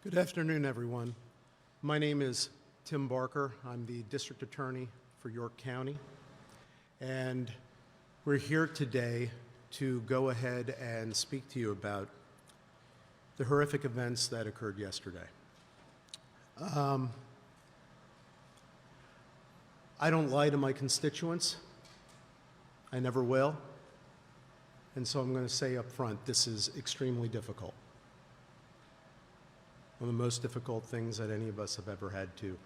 Good afternoon, everyone. My name is Tim Barker. I'm the District Attorney for York County, and we're here today to go ahead and speak to you about the horrific events that occurred yesterday. I don't lie to my constituents. I never will. And so I'm going to say up front, this is extremely difficult. One of the most difficult things that any of us have ever had to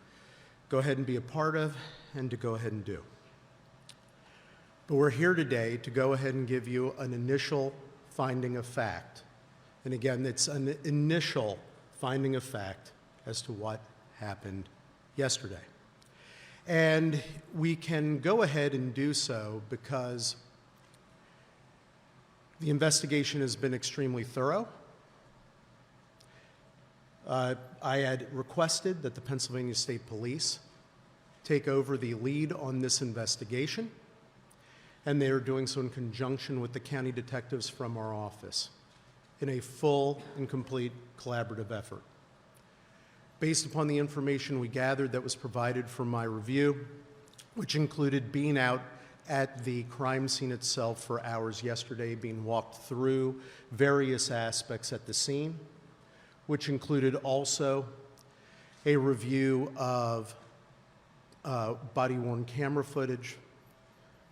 go ahead and be a part of and to go ahead and do. But we're here today to go ahead and give you an initial finding of fact. And again, it's an initial finding of fact as to what happened yesterday. And we can go ahead and do so because the investigation has been extremely thorough. I had requested that the Pennsylvania State Police take over the lead on this investigation, and they are doing so in conjunction with the county detectives from our office in a full and complete collaborative effort. Based upon the information we gathered that was provided from my review, which included being out at the crime scene itself for hours yesterday, being walked through various aspects at the scene, which included also a review of body-worn camera footage,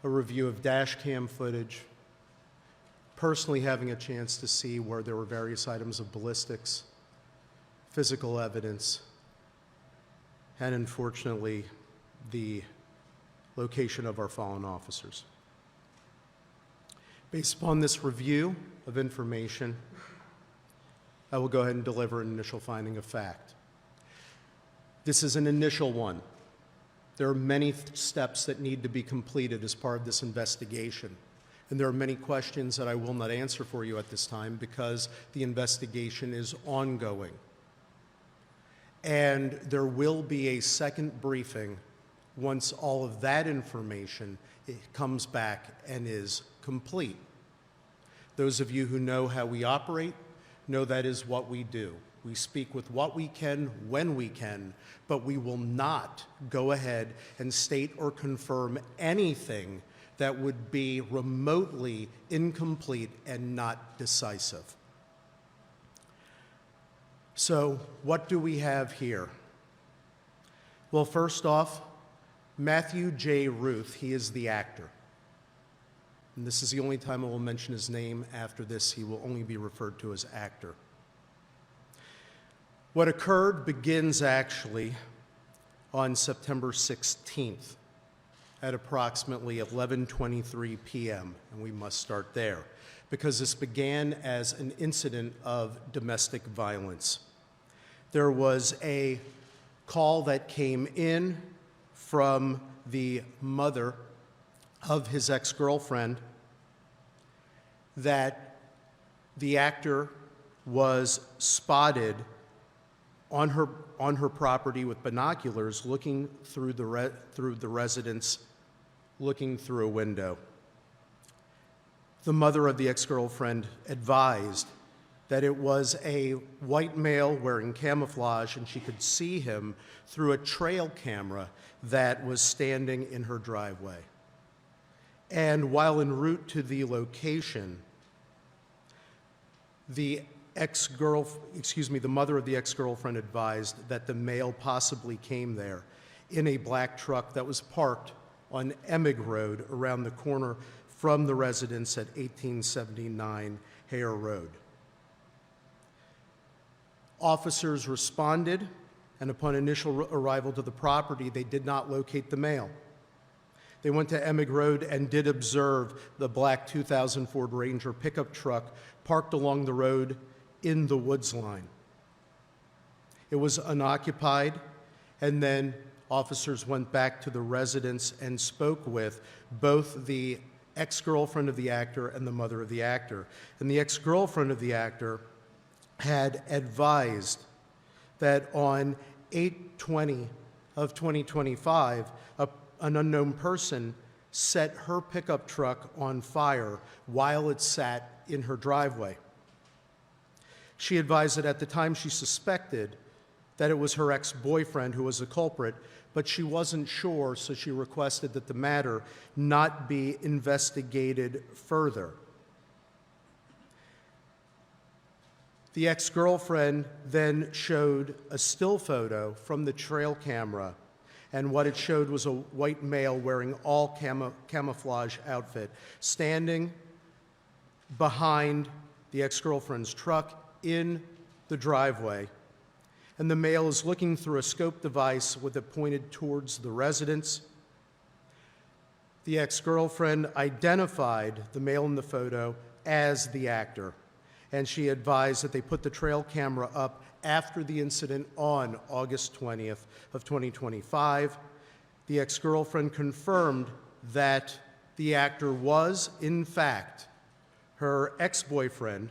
a review of dash cam footage, personally having a chance to see where there were various items of ballistics, physical evidence, and unfortunately, the location of our fallen officers. Based upon this review of information, I will go ahead and deliver an initial finding of fact. This is an initial one. There are many steps that need to be completed as part of this investigation, and there are many questions that I will not answer for you at this time because the investigation is ongoing. And there will be a second briefing once all of that information comes back and is complete. Those of you who know how we operate know that is what we do. We speak with what we can, when we can, but we will not go ahead and state or confirm anything that would be remotely incomplete and not decisive. So, what do we have here? Well, first off, Matthew J. Ruth, he is the actor. And this is the only time I will mention his name. After this, he will only be referred to as actor. What occurred begins actually on September 16th at approximately 11:23 p.m., and we must start there, because this began as an incident of domestic violence. There was a call that came in from the mother of his ex-girlfriend that the actor was spotted on her property with binoculars looking through the residence, looking through a window. The mother of the ex-girlfriend advised that it was a white male wearing camouflage, and she could see him through a trail camera that was standing in her driveway. And while en route to the location, the mother of the ex-girlfriend advised that the male possibly came there in a black truck that was parked on Emig Road around the corner from the residence at 1879 Hare Road. Officers responded, and upon initial arrival to the property, they did not locate the male. They went to Emig Road and did observe the black 2000 Ford Ranger pickup truck parked along the road in the woods line. It was unoccupied, and then officers went back to the residence and spoke with both the ex-girlfriend of the actor and the mother of the actor. And the ex-girlfriend of the actor had advised that on 8/20 of 2025, an unknown person set her pickup truck on fire while it sat in her driveway. She advised that at the time she suspected that it was her ex-boyfriend who was the culprit, but she wasn't sure, so she requested that the matter not be investigated further. The ex-girlfriend then showed a still photo from the trail camera, and what it showed was a white male wearing all camouflage outfit, standing behind the ex-girlfriend's truck in the driveway. And the male is looking through a scope device with it pointed towards the residence. The ex-girlfriend identified the male in the photo as the actor, and she advised that they put the trail camera up after the incident on August 20th of 2025. The ex-girlfriend confirmed that the actor was, in fact, her ex-boyfriend,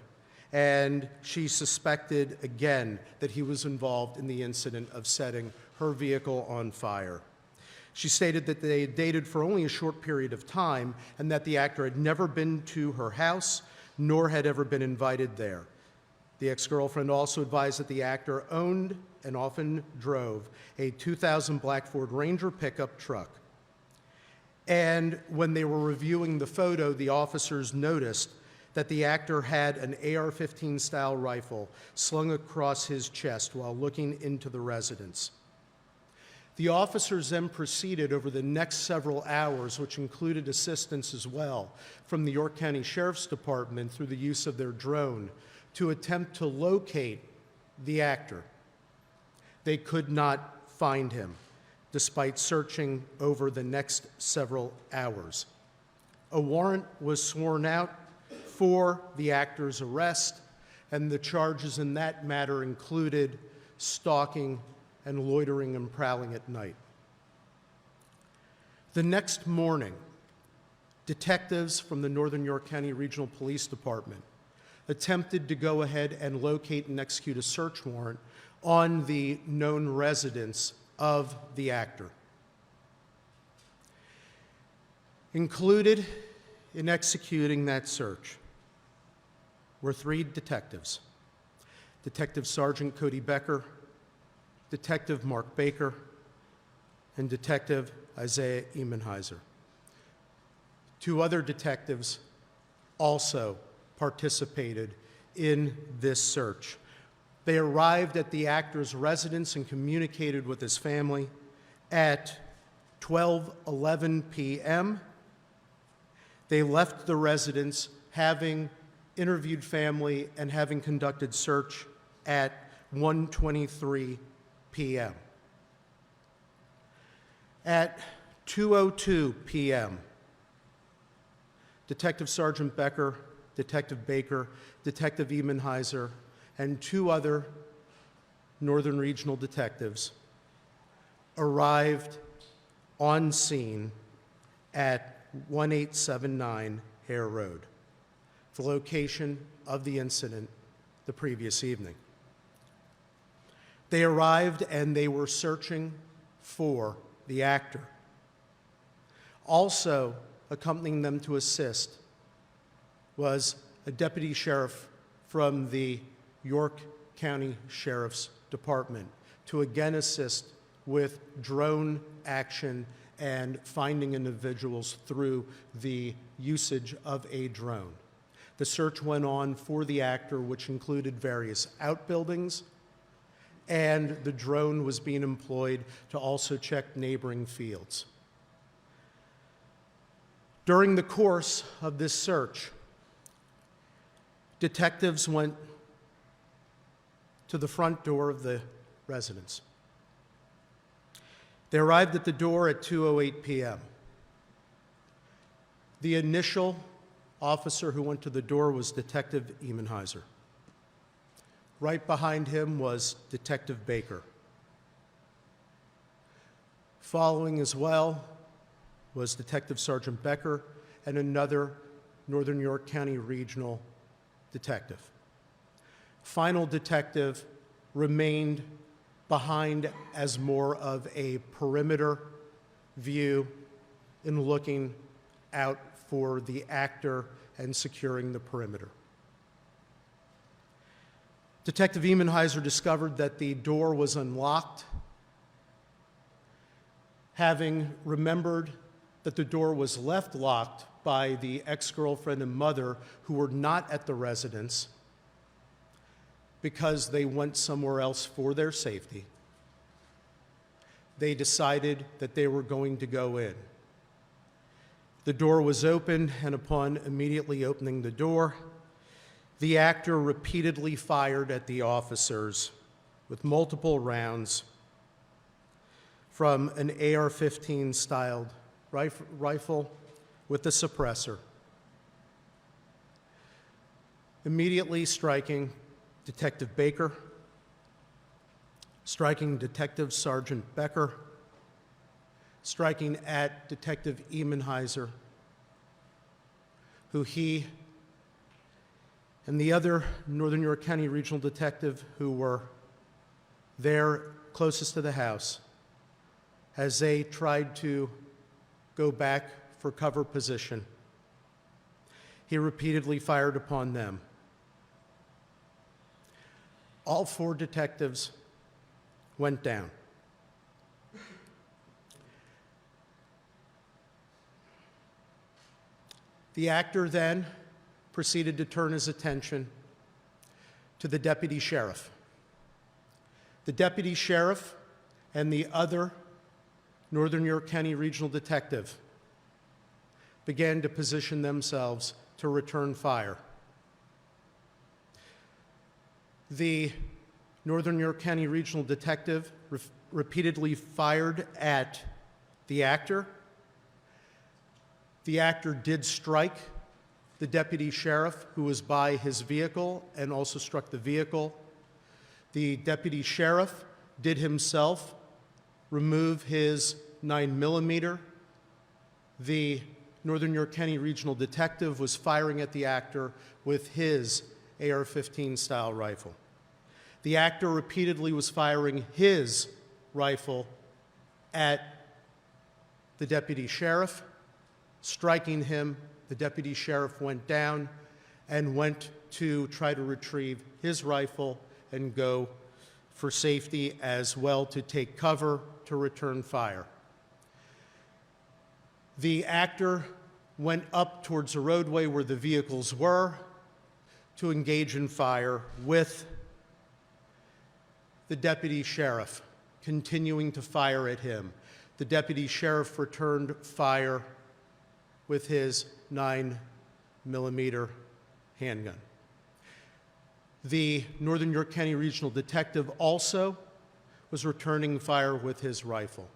and she suspected again that he was involved in the incident of setting her vehicle on fire. She stated that they had dated for only a short period of time and that the actor had never been to her house nor had ever been invited there. The ex-girlfriend also advised that the actor owned and often drove a 2000 black Ford Ranger pickup truck. And when they were reviewing the photo, the officers noticed that the actor had an AR-15 style rifle slung across his chest while looking into the residence. The officers then proceeded over the next several hours, which included assistance as well from the York County Sheriff's Department through the use of their drone, to attempt to locate the actor. They could not find him, despite searching over the next several hours. A warrant was sworn out for the actor's arrest, and the charges in that matter included stalking and loitering and prowling at night. The next morning, detectives from the Northern York County Regional Police Department attempted to go ahead and locate and execute a search warrant on the known residence of the actor. Included in executing that search were 3 detectives: Detective Sergeant Cody Becker, Detective Mark Baker, and Detective Isaiah Emenheiser. 2 other detectives also participated in this search. They arrived at the actor's residence and communicated with his family at 12:11 p.m. They left the residence, having interviewed family and having conducted search at 1:23 p.m. At 2:02 p.m., Detective Sergeant Becker, Detective Baker, Detective Emenheiser, and 2 other Northern Regional detectives arrived on scene at 1879 Hare Road, the location of the incident the previous evening. They arrived and they were searching for the actor. Also accompanying them to assist was a deputy sheriff from the York County Sheriff's Department to again assist with drone action and finding individuals through the usage of a drone. The search went on for the actor, which included various outbuildings, and the drone was being employed to also check neighboring fields. During the course of this search, detectives went to the front door of the residence. They arrived at the door at 2:08 p.m. The initial officer who went to the door was Detective Emenheiser. Right behind him was Detective Baker. Following as well was Detective Sergeant Becker and another Northern York County Regional detective. Final detective remained behind as more of a perimeter view in looking out for the actor and securing the perimeter. Detective Emenheiser discovered that the door was unlocked, having remembered that the door was left locked by the ex-girlfriend and mother who were not at the residence because they went somewhere else for their safety. They decided that they were going to go in. The door was open, and upon immediately opening the door, the actor repeatedly fired at the officers with multiple rounds from an AR-15 styled rifle with a suppressor, immediately striking Detective Baker, striking Detective Sergeant Becker, striking at Detective Emenheiser, who he and the other Northern York County Regional Detective who were there closest to the house, as they tried to go back for cover position. He repeatedly fired upon them. All 4 detectives went down. The actor then proceeded to turn his attention to the deputy sheriff. The deputy sheriff and the other Northern York County Regional Detective began to position themselves to return fire. The Northern York County Regional Detective repeatedly fired at the actor. The actor did strike the deputy sheriff who was by his vehicle and also struck the vehicle. The deputy sheriff did himself remove his 9mm. The Northern York County Regional Detective was firing at the actor with his AR-15 style rifle. The actor repeatedly was firing his rifle at the deputy sheriff, striking him. The deputy sheriff went down and went to try to retrieve his rifle and go for safety as well to take cover to return fire. The actor went up towards the roadway where the vehicles were to engage in fire with the deputy sheriff, continuing to fire at him. The deputy sheriff returned fire with his 9mm handgun. The Northern York County Regional Detective also was returning fire with his rifle.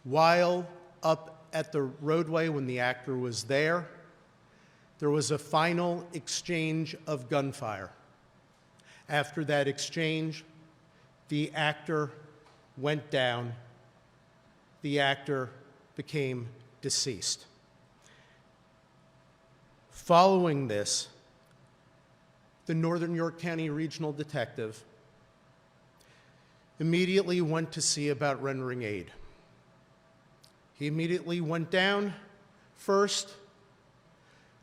While up at the roadway when the actor was there was a final exchange of gunfire. After that exchange, the actor went down. The actor became deceased. Following this, the Northern York County Regional Detective immediately went to see about rendering aid. He immediately went down first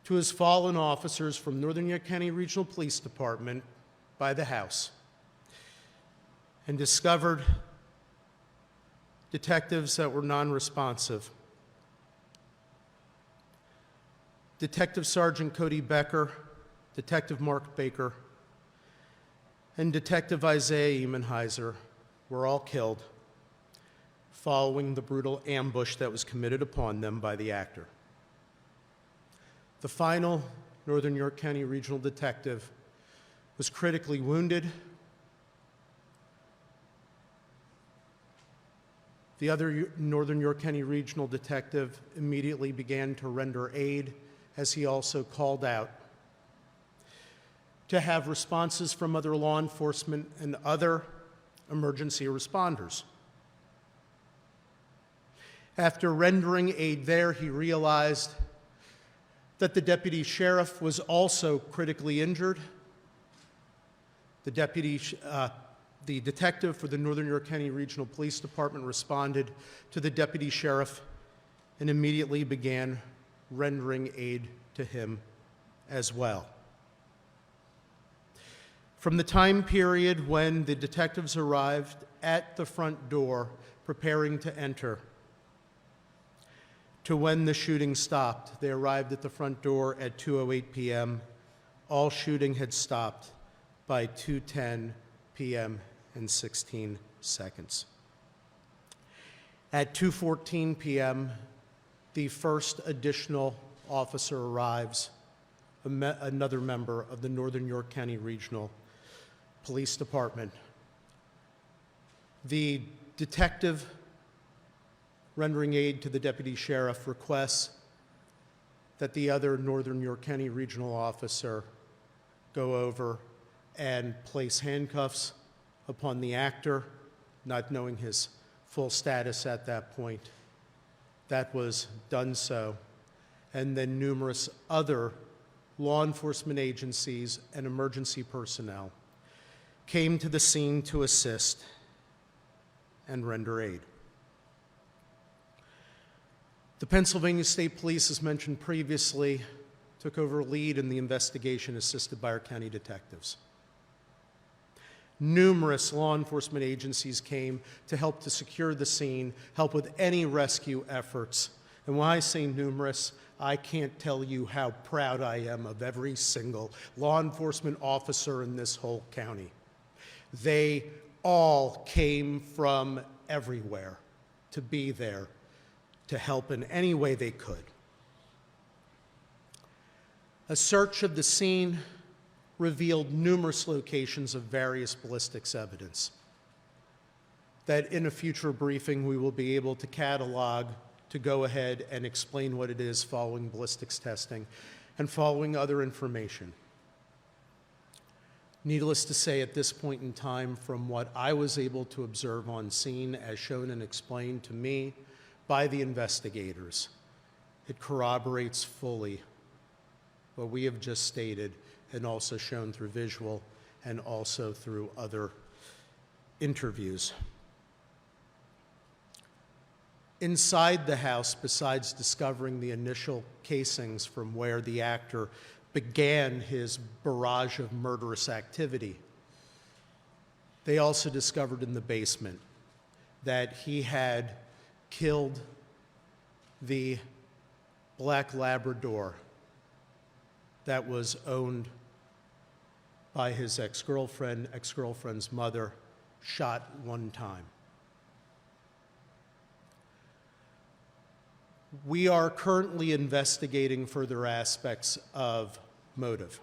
to his fallen officers from Northern York County Regional Police Department by the house and discovered detectives that were non-responsive. Detective Sergeant Cody Becker, Detective Mark Baker, and Detective Isaiah Emenheiser were all killed following the brutal ambush that was committed upon them by the actor. The final Northern York County Regional Detective was critically wounded. The other Northern York County Regional Detective immediately began to render aid as he also called out to have responses from other law enforcement and other emergency responders. After rendering aid there, he realized that the deputy sheriff was also critically injured. The detective for the Northern York County Regional Police Department responded to the deputy sheriff and immediately began rendering aid to him as well. From the time period when the detectives arrived at the front door preparing to enter to when the shooting stopped, they arrived at the front door at 2:08 p.m. All shooting had stopped by 2:10 p.m. and 16 seconds. At 2:14 p.m., the first additional officer arrives, another member of the Northern York County Regional Police Department. The detective rendering aid to the deputy sheriff requests that the other Northern York County Regional officer go over and place handcuffs upon the actor, not knowing his full status at that point. That was done so. And then numerous other law enforcement agencies and emergency personnel came to the scene to assist and render aid. The Pennsylvania State Police, as mentioned previously, took over lead in the investigation assisted by our county detectives. Numerous law enforcement agencies came to help to secure the scene, help with any rescue efforts. And when I say numerous, I can't tell you how proud I am of every single law enforcement officer in this whole county. They all came from everywhere to be there to help in any way they could. A search of the scene revealed numerous locations of various ballistics evidence that in a future briefing we will be able to catalog to go ahead and explain what it is following ballistics testing and following other information. Needless to say, at this point in time, from what I was able to observe on scene as shown and explained to me by the investigators, it corroborates fully what we have just stated and also shown through visual and also through other interviews. Inside the house, besides discovering the initial casings from where the actor began his barrage of murderous activity, they also discovered in the basement that he had killed the black Labrador that was owned by his ex-girlfriend's mother, shot one time. We are currently investigating further aspects of motive.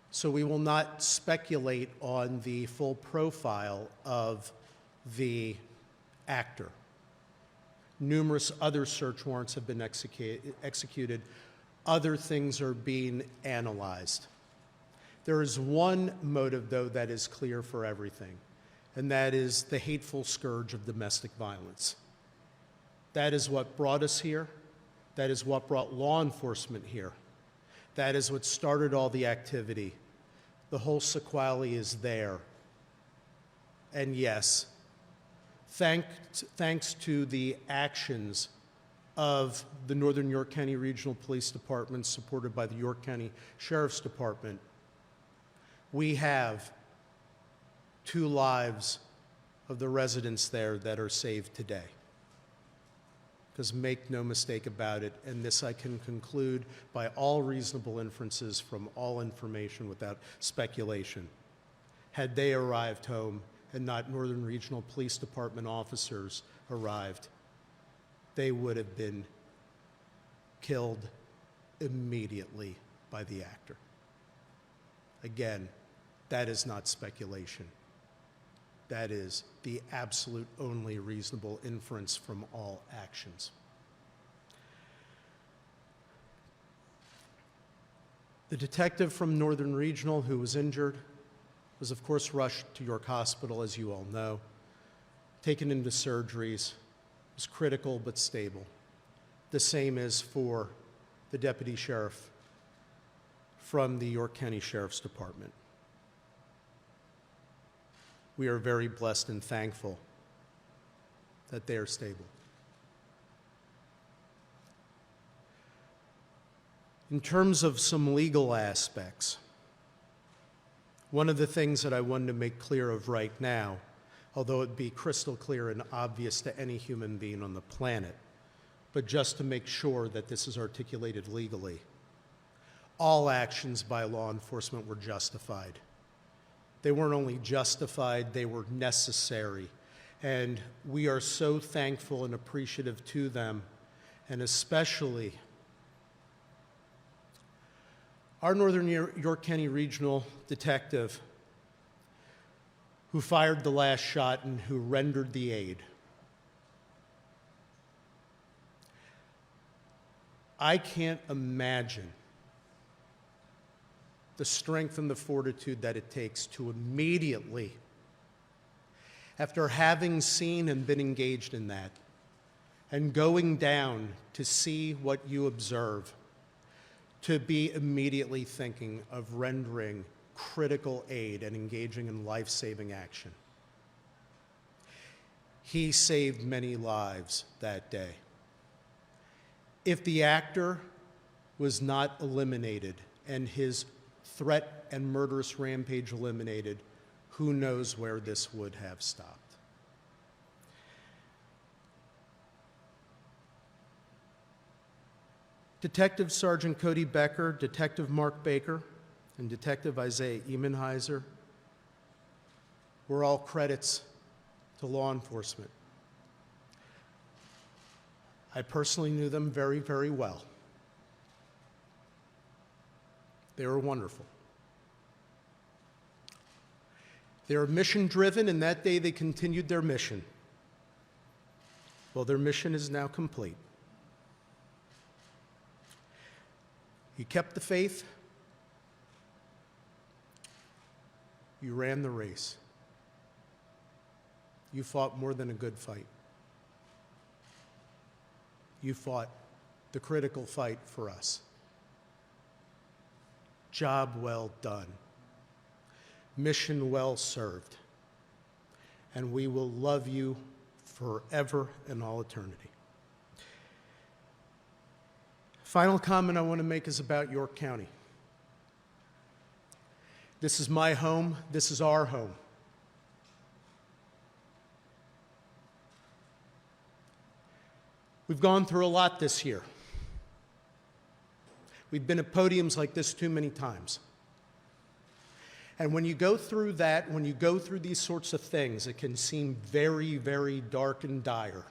So we will not speculate on the full profile of the actor. Numerous other search warrants have been executed. Other things are being analyzed. There is one motive, though, that is clear for everything, and that is the hateful scourge of domestic violence. That is what brought us here. That is what brought law enforcement here. That is what started all the activity. The whole sequelae is there. And yes, thanks to the actions of the Northern York County Regional Police Department, supported by the York County Sheriff's Department, we have 2 lives of the residents there that are saved today. Because make no mistake about it, and this I can conclude by all reasonable inferences from all information without speculation, had they arrived home and not Northern Regional Police Department officers arrived, they would have been killed immediately by the actor. Again, that is not speculation. That is the absolute only reasonable inference from all actions. The detective from Northern Regional who was injured was, of course, rushed to York Hospital, as you all know, taken into surgeries, was critical but stable. The same is for the deputy sheriff from the York County Sheriff's Department. We are very blessed and thankful that they are stable. In terms of some legal aspects, One of the things that I wanted to make clear of right now, although it be crystal clear and obvious to any human being on the planet, but just to make sure that this is articulated legally, all actions by law enforcement were justified. They weren't only justified, they were necessary. And we are so thankful and appreciative to them, and especially our Northern York County Regional Detective who fired the last shot and who rendered the aid. I can't imagine the strength and the fortitude that it takes to immediately, after having seen and been engaged in that, and going down to see what you observe, to be immediately thinking of rendering critical aid and engaging in life-saving action. He saved many lives that day. If the actor was not eliminated and his threat and murderous rampage eliminated, who knows where this would have stopped. Detective Sergeant Cody Becker, Detective Mark Baker, and Detective Isaiah Emenheiser were all credits to law enforcement. I personally knew them very, very well. They were wonderful. They were mission-driven, and that day they continued their mission. Well, their mission is now complete. You kept the faith. You ran the race. You fought more than a good fight. You fought the critical fight for us. Job well done. Mission well served. And we will love you forever and all eternity. Final comment I want to make is about York County. This is my home. This is our home. We've gone through a lot this year. We've been at podiums like this too many times. And when you go through that, when you go through these sorts of things, it can seem very, very dark and dire.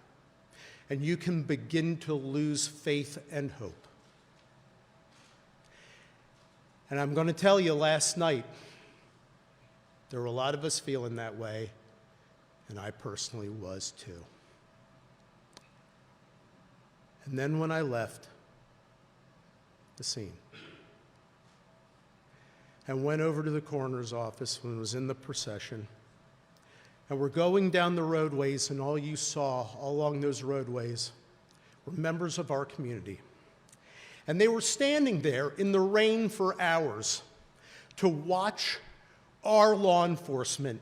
And you can begin to lose faith and hope. And I'm going to tell you, last night, there were a lot of us feeling that way, and I personally was too. And then when I left the scene and went over to the coroner's office when I was in the procession, and we're going down the roadways, and all you saw all along those roadways were members of our community. And they were standing there in the rain for hours to watch our law enforcement,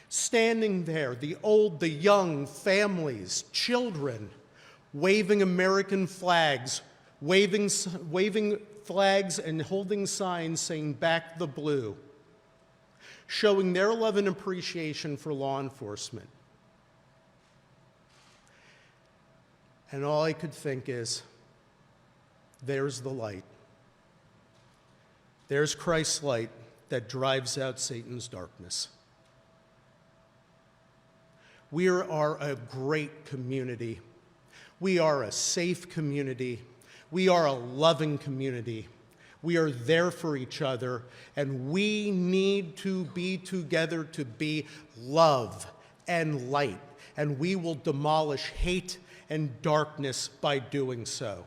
standing there, the old, the young, families, children, waving American flags, waving flags and holding signs saying, "Back the blue," showing their love and appreciation for law enforcement. And all I could think is, there's the light. There's Christ's light that drives out Satan's darkness. We are a great community. We are a safe community. We are a loving community. We are there for each other, and we need to be together to be love and light, and we will demolish hate and darkness by doing so.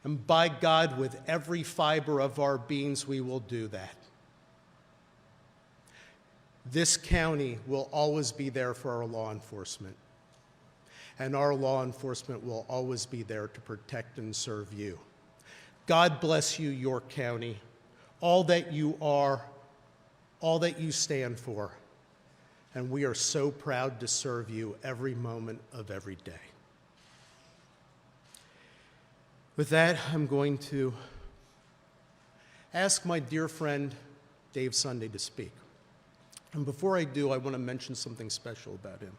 And by God, with every fiber of our beings, we will do that. This county will always be there for our law enforcement. And our law enforcement will always be there to protect and serve you. God bless you, York County, all that you are, all that you stand for. And we are so proud to serve you every moment of every day. With that, I'm going to ask my dear friend Dave Sunday to speak. And before I do, I want to mention something special about him.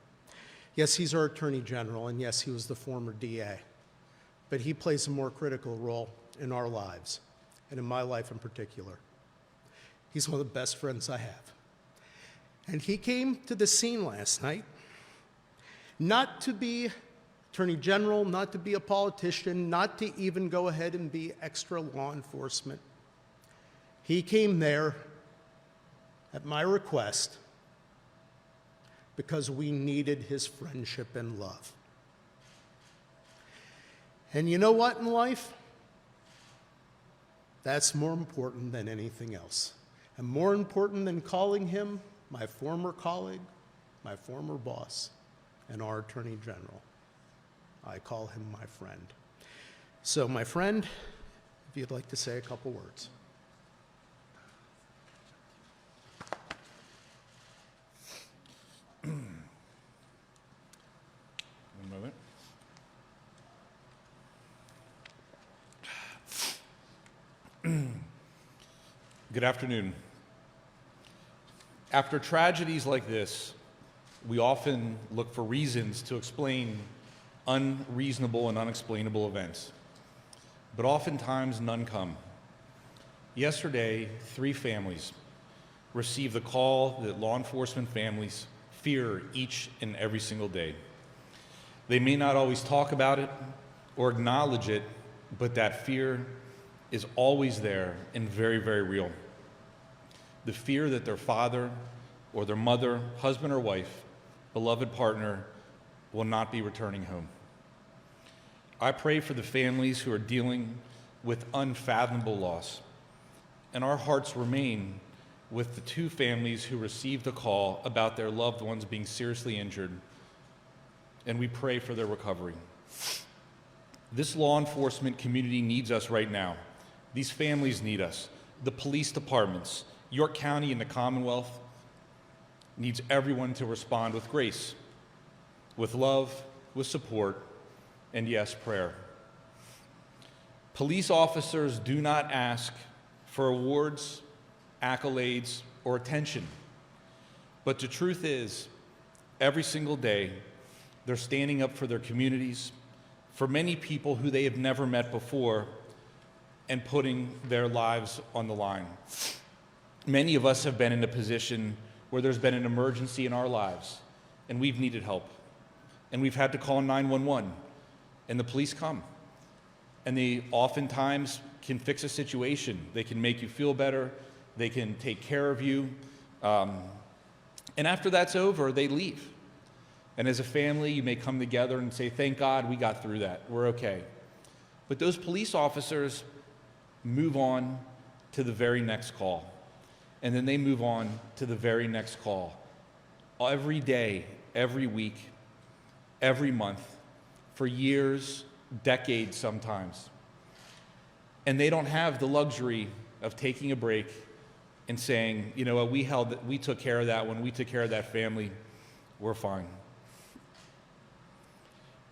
Yes, he's our Attorney General, and yes, he was the former DA. But he plays a more critical role in our lives, and in my life in particular. He's one of the best friends I have. And he came to the scene last night, not to be Attorney General, not to be a politician, not to even go ahead and be extra law enforcement. He came there at my request because we needed his friendship and love. And you know what in life? That's more important than anything else. And more important than calling him my former colleague, my former boss, and our Attorney General. I call him my friend. So, my friend, if you'd like to say a couple words. One moment. Good afternoon. After tragedies like this, we often look for reasons to explain unreasonable and unexplainable events, but oftentimes none come. Yesterday, 3 families received the call that law enforcement families fear each and every single day. They may not always talk about it or acknowledge it, but that fear is always there and very, very real. The fear that their father or their mother, husband or wife, beloved partner will not be returning home. I pray for the families who are dealing with unfathomable loss, and our hearts remain with the 2 families who received a call about their loved ones being seriously injured, and we pray for their recovery. This law enforcement community needs us right now. These families need us. The police departments, York County and the Commonwealth needs everyone to respond with grace, with love, with support, and yes, prayer. Police officers do not ask for awards, accolades, or attention. But the truth is, every single day, they're standing up for their communities, for many people who they have never met before, and putting their lives on the line. Many of us have been in a position where there's been an emergency in our lives, and we've needed help. And we've had to call 911, and the police come. And they oftentimes can fix a situation. They can make you feel better. They can take care of you. And after that's over, they leave. And as a family, you may come together and say, thank God we got through that. We're okay. But those police officers move on to the very next call. And then they move on to the very next call. Every day, every week, every month, for years, decades sometimes. And they don't have the luxury of taking a break and saying, you know what, we took care of that one, we took care of that family, we're fine.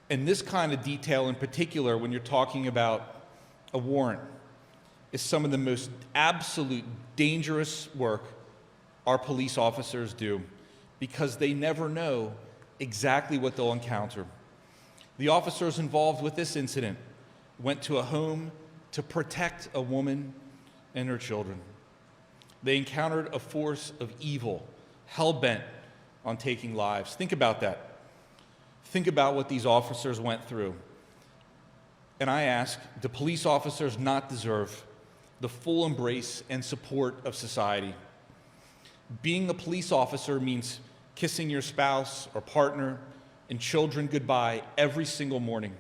And this kind of detail in particular, when you're talking about a warrant, is some of the most absolute dangerous work our police officers do, because they never know exactly what they'll encounter. The officers involved with this incident went to a home to protect a woman and her children. They encountered a force of evil, hell-bent on taking lives. Think about that. Think about what these officers went through. And I ask, do police officers not deserve the full embrace and support of society? Being a police officer means kissing your spouse or partner and children goodbye every single morning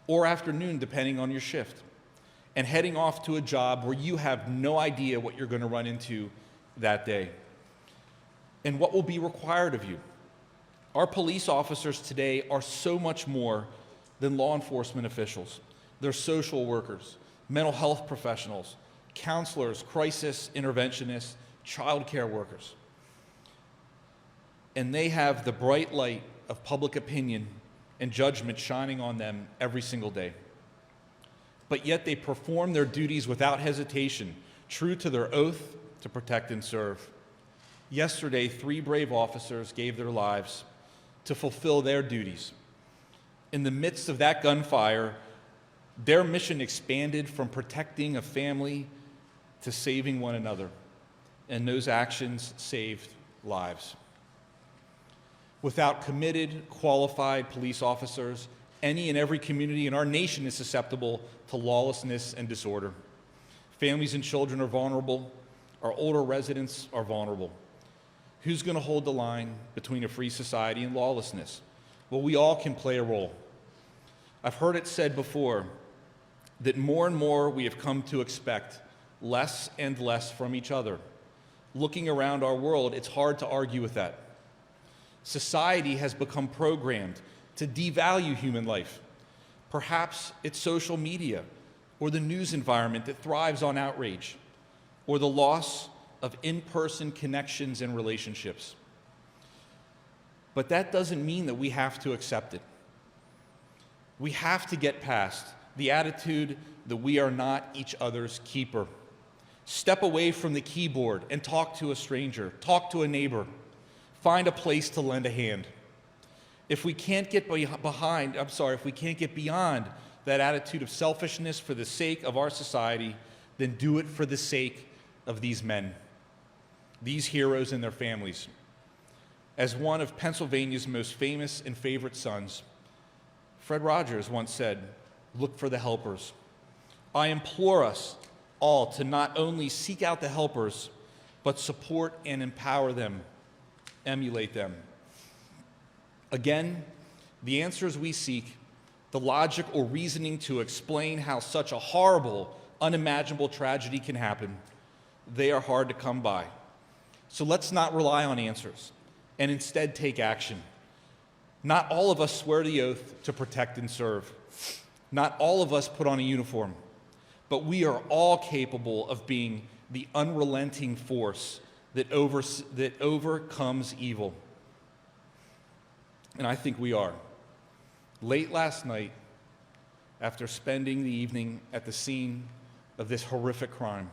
or afternoon, depending on your shift, and heading off to a job where you have no idea what you're going to run into that day and what will be required of you. Our police officers today are so much more than law enforcement officials. They're social workers, mental health professionals, counselors, crisis interventionists, child care workers. And they have the bright light of public opinion and judgment shining on them every single day. But yet they perform their duties without hesitation, true to their oath to protect and serve. Yesterday, 3 brave officers gave their lives to fulfill their duties. In the midst of that gunfire, their mission expanded from protecting a family to saving one another, and those actions saved lives. Without committed, qualified police officers, any and every community in our nation is susceptible to lawlessness and disorder. Families and children are vulnerable. Our older residents are vulnerable. Who's going to hold the line between a free society and lawlessness? Well, we all can play a role. I've heard it said before that more and more we have come to expect less and less from each other. Looking around our world, it's hard to argue with that. Society has become programmed to devalue human life. Perhaps it's social media or the news environment that thrives on outrage, or the loss of in-person connections and relationships. But that doesn't mean that we have to accept it. We have to get past the attitude that we are not each other's keeper. Step away from the keyboard and talk to a stranger, talk to a neighbor, find a place to lend a hand. If we can't get beyond that attitude of selfishness for the sake of our society, then do it for the sake of these men, these heroes and their families. As one of Pennsylvania's most famous and favorite sons, Fred Rogers once said, "Look for the helpers." I implore us all to not only seek out the helpers, but support and empower them, emulate them. Again, the answers we seek, the logic or reasoning to explain how such a horrible, unimaginable tragedy can happen, they are hard to come by. So let's not rely on answers and instead take action. Not all of us swear the oath to protect and serve. Not all of us put on a uniform, but we are all capable of being the unrelenting force that overcomes evil. And I think we are. Late last night, after spending the evening at the scene of this horrific crime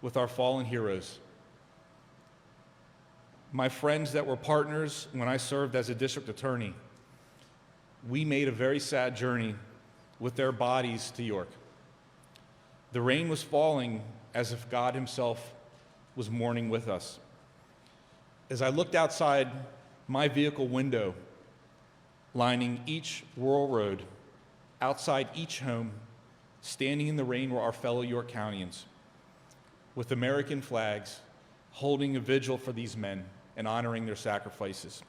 with our fallen heroes, my friends that were partners when I served as a district attorney, we made a very sad journey with their bodies to York. The rain was falling as if God Himself was mourning with us. As I looked outside my vehicle window, lining each rural road, outside each home, standing in the rain were our fellow York Countyans, with American flags, holding a vigil for these men and honoring their sacrifices.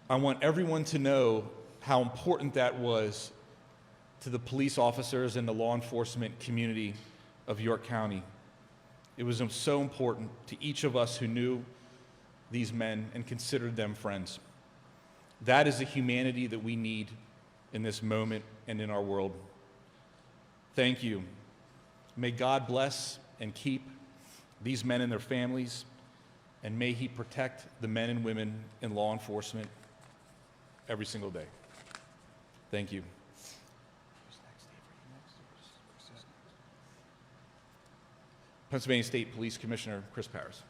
I want everyone to know how important that was to the police officers and the law enforcement community of York County. It was so important to each of us who knew these men and considered them friends. That is the humanity that we need in this moment and in our world. Thank you. May God bless and keep these men and their families, and may He protect the men and women in law enforcement every single day. Thank you. Pennsylvania State Police Commissioner Chris Parris.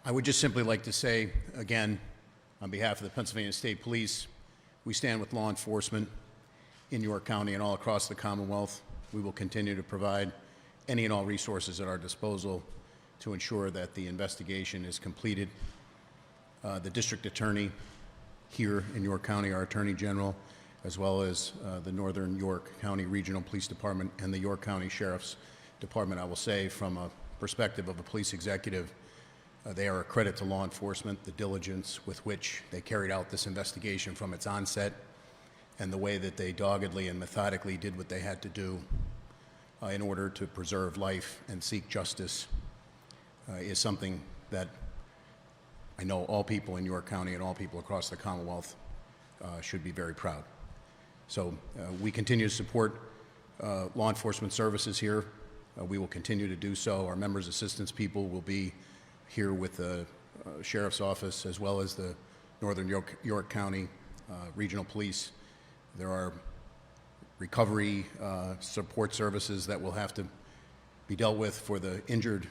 I would just simply like to say, again, on behalf of the Pennsylvania State Police, we stand with law enforcement in York County and all across the Commonwealth. We will continue to provide any and all resources at our disposal to ensure that the investigation is completed. The district attorney here in York County, our Attorney General, as well as the Northern York County Regional Police Department and the York County Sheriff's Department, I will say from a perspective of a police executive, they are a credit to law enforcement, the diligence with which they carried out this investigation from its onset, and the way that they doggedly and methodically did what they had to do in order to preserve life and seek justice is something that I know all people in York County and all people across the Commonwealth should be very proud. So we continue to support law enforcement services here. We will continue to do so. Our members' assistance people will be here with the Sheriff's Office as well as the Northern York County Regional Police. There are recovery support services that will have to be dealt with. For the injured,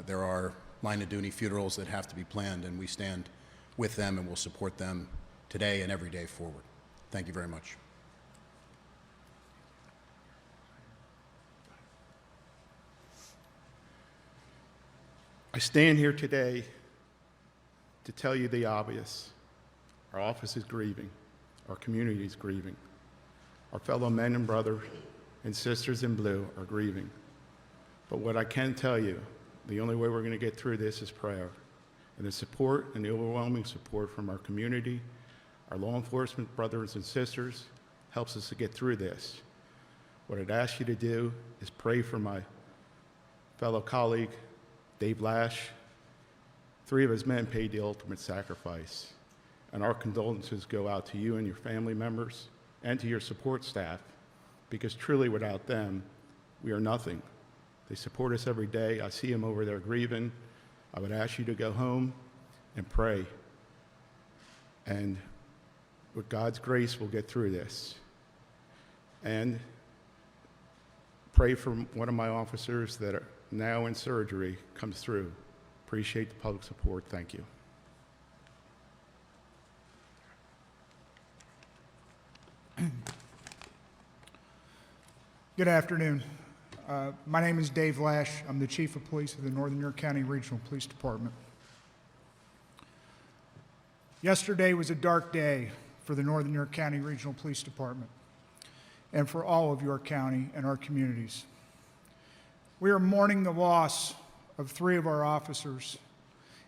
there are line of duty funerals that have to be planned, and we stand with them and will support them today and every day forward. Thank you very much. I stand here today to tell you the obvious. Our office is grieving. Our community is grieving. Our fellow men and brothers and sisters in blue are grieving. But what I can tell you, the only way we're going to get through this is prayer. And the support and the overwhelming support from our community, our law enforcement brothers and sisters, helps us to get through this. What I'd ask you to do is pray for my fellow colleague, Dave Lash. 3 of his men paid the ultimate sacrifice. And our condolences go out to you and your family members and to your support staff, because truly without them, we are nothing. They support us every day. I see them over there grieving. I would ask you to go home and pray. And with God's grace, we'll get through this. And pray for one of my officers that are now in surgery comes through. Appreciate the public support. Thank you. Good afternoon. My name is Dave Lash. I'm the Chief of Police of the Northern York County Regional Police Department. Yesterday was a dark day for the Northern York County Regional Police Department and for all of York County and our communities. We are mourning the loss of 3 of our officers,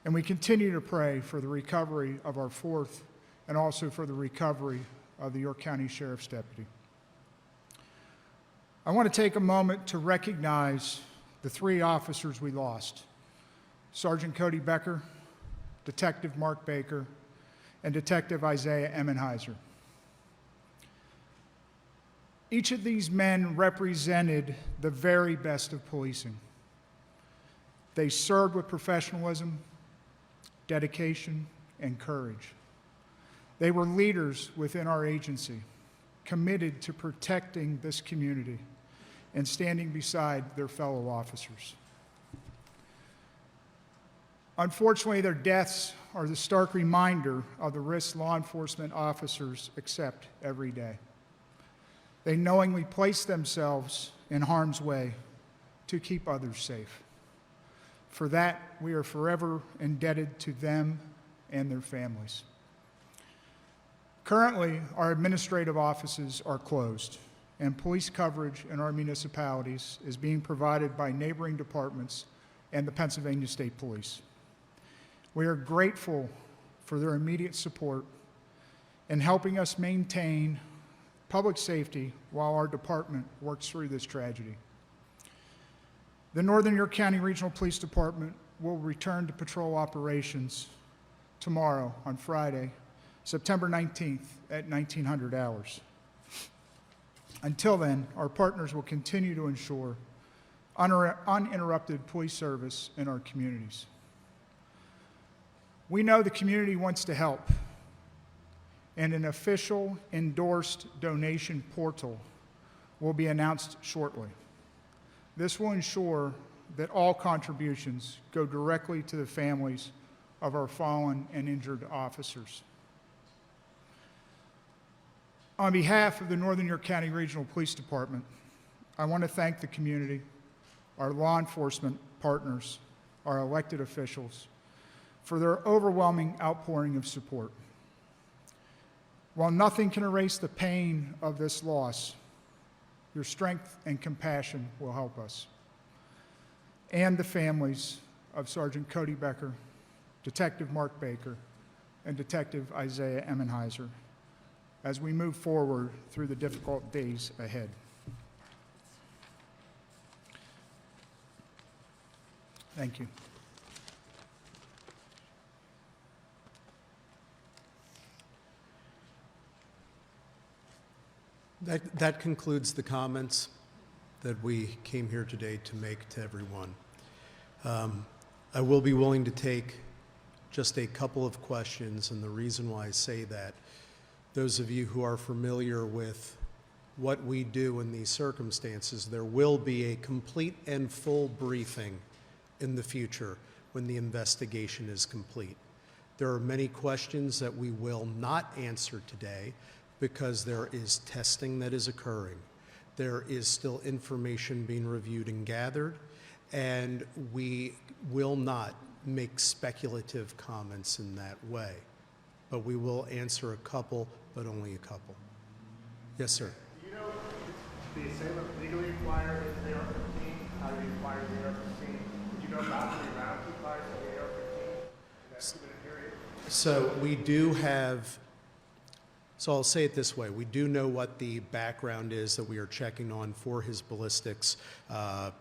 and we continue to pray for the recovery of our 4th and also for the recovery of the York County Sheriff's Deputy. I want to take a moment to recognize the 3 officers we lost: Sergeant Cody Becker, Detective Mark Baker, and Detective Isaiah Emmenheiser. Each of these men represented the very best of policing. They served with professionalism, dedication, and courage. They were leaders within our agency, committed to protecting this community and standing beside their fellow officers. Unfortunately, their deaths are the stark reminder of the risks law enforcement officers accept every day. They knowingly place themselves in harm's way to keep others safe. For that, we are forever indebted to them and their families. Currently, our administrative offices are closed, and police coverage in our municipalities is being provided by neighboring departments and the Pennsylvania State Police. We are grateful for their immediate support in helping us maintain public safety while our department works through this tragedy. The Northern York County Regional Police Department will return to patrol operations tomorrow on Friday, September 19th at 1900 hours. Until then, our partners will continue to ensure uninterrupted police service in our communities. We know the community wants to help, and an official endorsed donation portal will be announced shortly. This will ensure that all contributions go directly to the families of our fallen and injured officers. On behalf of the Northern York County Regional Police Department, I want to thank the community, our law enforcement partners, our elected officials, for their overwhelming outpouring of support. While nothing can erase the pain of this loss, your strength and compassion will help us and the families of Sergeant Cody Becker, Detective Mark Baker, and Detective Isaiah Emmenheiser as we move forward through the difficult days ahead. Thank you. That concludes the comments that we came here today to make to everyone. I will be willing to take just a couple of questions, and the reason why I say that, those of you who are familiar with what we do in these circumstances. There will be a complete and full briefing in the future when the investigation is complete. There are many questions that we will not answer today because there is testing that is occurring. There is still information being reviewed and gathered, and we will not make speculative comments in that way. But we will answer a couple, but only a couple. Yes, sir. Do you know if the assailant legally acquired his AR-15? How did he acquire the AR-15? Did you know about how many rounds he fired from the AR-15 in that 2-minute period? So we do have, so I'll say it this way, we do know what the background is that we are checking on for his ballistics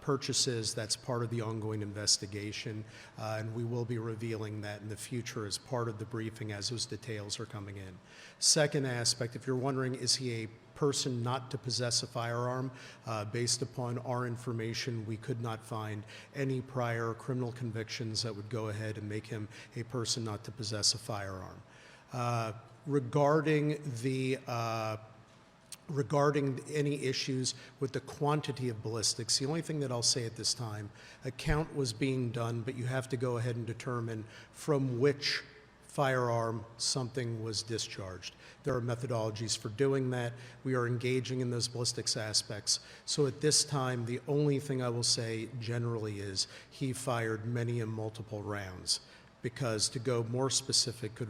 purchases. That's part of the ongoing investigation, and we will be revealing that in the future as part of the briefing as those details are coming in. Second aspect, if you're wondering, is he a person not to possess a firearm? Based upon our information, we could not find any prior criminal convictions that would go ahead and make him a person not to possess a firearm. Regarding any issues with the quantity of ballistics, the only thing that I'll say at this time, a count was being done, but you have to go ahead and determine from which firearm something was discharged. There are methodologies for doing that. We are engaging in those ballistics aspects. So at this time, the only thing I will say generally is he fired many and multiple rounds, because to go more specific could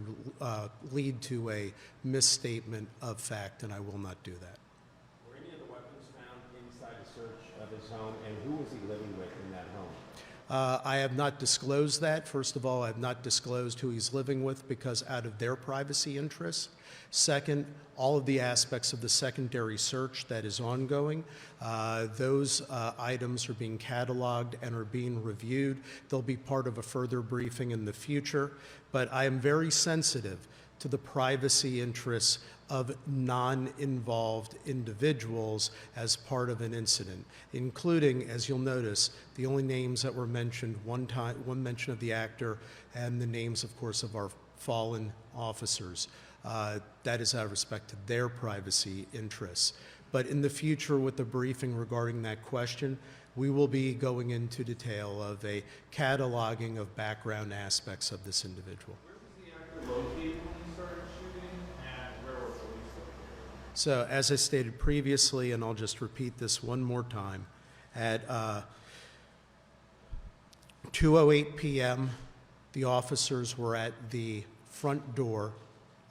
lead to a misstatement of fact, and I will not do that. Were any of the weapons found inside the search of his home, and who was he living with in that home? I have not disclosed that. First of all, I have not disclosed who he's living with because out of their privacy interests. Second, all of the aspects of the secondary search that is ongoing, those items are being cataloged and are being reviewed. They'll be part of a further briefing in the future, but I am very sensitive to the privacy interests of non-involved individuals as part of an incident, including, as you'll notice, the only names that were mentioned, one mention of the actor, and the names, of course, of our fallen officers. That is out of respect to their privacy interests. But in the future, with the briefing regarding that question, we will be going into detail of a cataloging of background aspects of this individual. Where was the actor located when he started shooting, and where were police located? So as I stated previously, and I'll just repeat this one more time, at 2:08 p.m., the officers were at the front door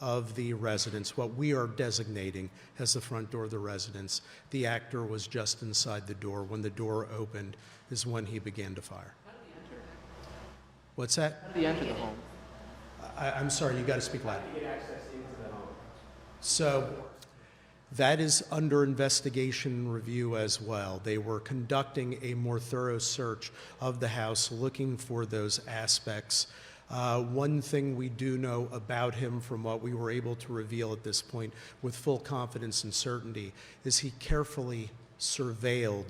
of the residence, what we are designating as the front door of the residence. The actor was just inside the door. When the door opened is when he began to fire. How did he enter? What's that? How did he enter the home? I'm sorry, you got to speak loud. How did he get access into the home? So that is under investigation and review as well. They were conducting a more thorough search of the house, looking for those aspects. One thing we do know about him from what we were able to reveal at this point with full confidence and certainty is he carefully surveilled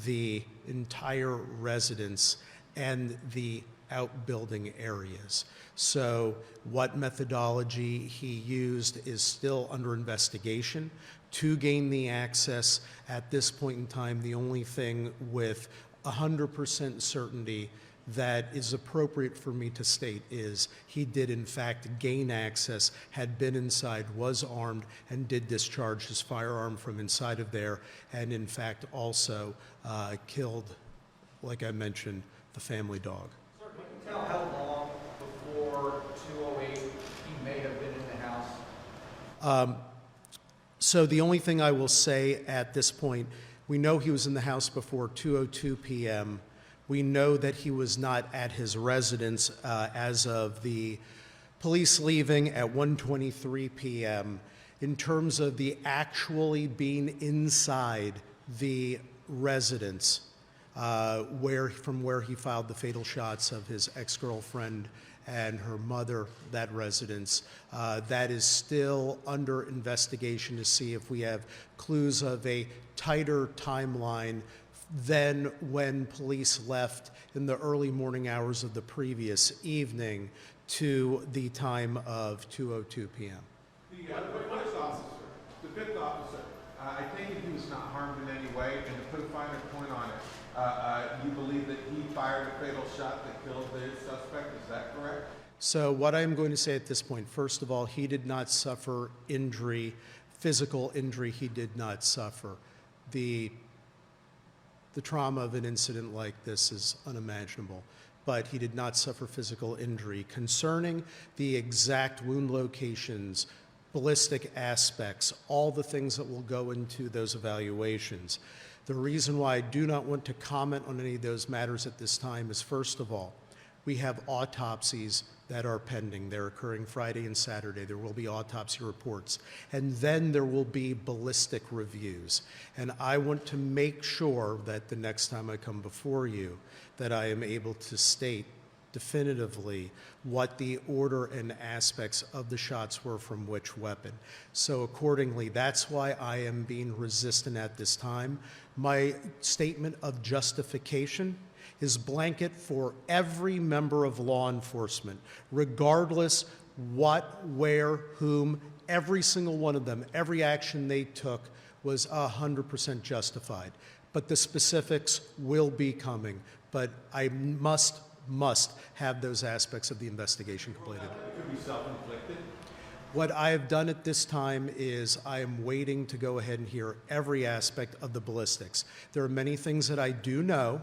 the entire residence and the outbuilding areas. So what methodology he used is still under investigation. To gain the access at this point in time, the only thing with 100% certainty that is appropriate for me to state is he did in fact gain access, had been inside, was armed, and did discharge his firearm from inside of there, and in fact also killed, like I mentioned, the family dog. Sir, can you tell how long before 2:08 he may have been in the house? So the only thing I will say at this point, we know he was in the house before 2:02 p.m. We know that he was not at his residence as of the police leaving at 1:23 p.m. In terms of the actually being inside the residence, from where he filed the fatal shots of his ex-girlfriend and her mother, that residence, that is still under investigation to see if we have clues of a tighter timeline than when police left in the early morning hours of the previous evening to the time of 2:02 p.m. The first officer, the fifth officer, I think he You believe that he fired a fatal shot that killed the suspect, is that correct? So what I'm going to say at this point, first of all, he did not suffer injury, physical injury he did not suffer. The trauma of an incident like this is unimaginable, but he did not suffer physical injury. Concerning the exact wound locations, ballistic aspects, all the things that will go into those evaluations, the reason why I do not want to comment on any of those matters at this time is, first of all, we have autopsies that are pending. They're occurring Friday and Saturday. There will be autopsy reports. And then there will be ballistic reviews. And I want to make sure that the next time I come before you, that I am able to state definitively what the order and aspects of the shots were from which weapon. So accordingly, that's why I am being resistant at this time. My statement of justification is blanket for every member of law enforcement, regardless what, where, whom, every single one of them, every action they took was 100% justified. But the specifics will be coming. But I must have those aspects of the investigation completed. It could be self-inflicted. What I have done at this time is I am waiting to go ahead and hear every aspect of the ballistics. There are many things that I do know.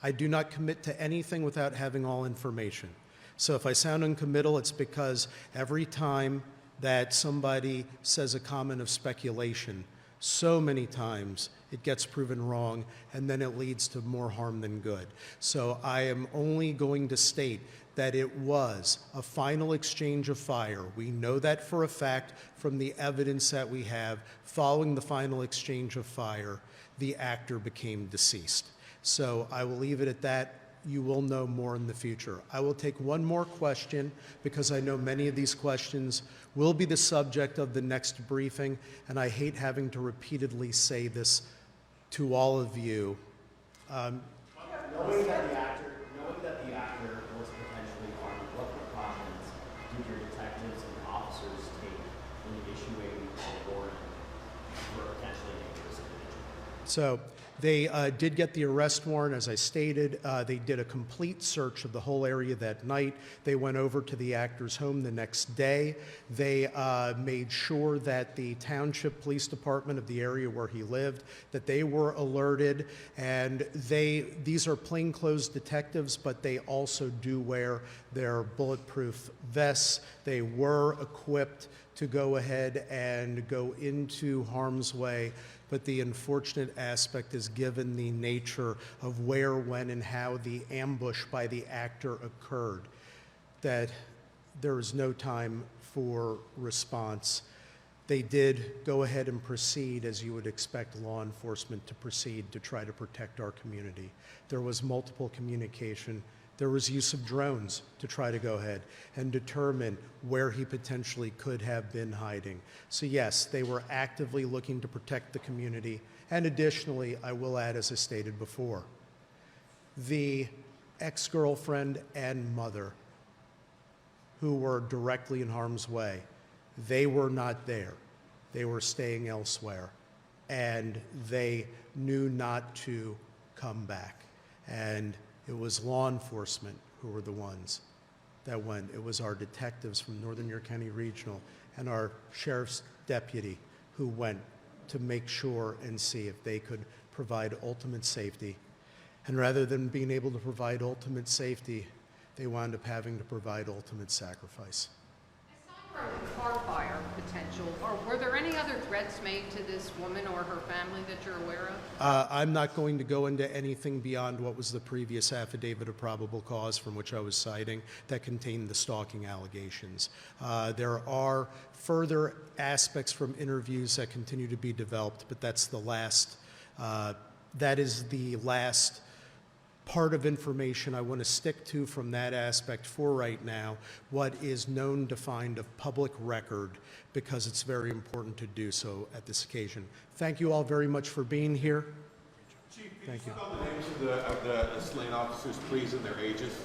I do not commit to anything without having all information. So if I sound uncommittal, it's because every time that somebody says a comment of speculation, so many times it gets proven wrong, and then it leads to more harm than good. So I am only going to state that it was a final exchange of fire. We know that for a fact from the evidence that we have. Following the final exchange of fire, the actor became deceased. So I will leave it at that. You will know more in the future. I will take one more question because I know many of these questions will be the subject of the next briefing, and I hate having to repeatedly say this to all of you. Knowing that the actor was potentially armed, what precautions did your detectives and officers take in issuing a warrant for a potentially dangerous individual? So they did get the arrest warrant, as I stated. They did a complete search of the whole area that night. They went over to the actor's home the next day. They made sure that the township police department of the area where he lived, that they were alerted. And these are plainclothes detectives, but they also do wear their bulletproof vests. They were equipped to go ahead and go into harm's way. But the unfortunate aspect is, given the nature of where, when, and how the ambush by the actor occurred, that there is no time for response. They did go ahead and proceed as you would expect law enforcement to proceed to try to protect our community. There was multiple communication. There was use of drones to try to go ahead and determine where he potentially could have been hiding. So yes, they were actively looking to protect the community. And additionally, I will add, as I stated before, the ex-girlfriend and mother who were directly in harm's way, they were not there. They were staying elsewhere. And they knew not to come back. And it was law enforcement who were the ones that went. It was our detectives from Northern York County Regional and our sheriff's deputy who went to make sure and see if they could provide ultimate safety. And rather than being able to provide ultimate safety, they wound up having to provide ultimate sacrifice. Aside from the car fire potential, or were there any other threats made to this woman or her family that you're aware of? I'm not going to go into anything beyond what was the previous affidavit of probable cause from which I was citing that contained the stalking allegations. There are further aspects from interviews that continue to be developed, but that's the last, that is the last part of information I want to stick to from that aspect for right now, what is known, defined of public record, because it's very important to do so at this occasion. Thank you all very much for being here. Chief, can you spell the names of the slain officers, please, and their ages?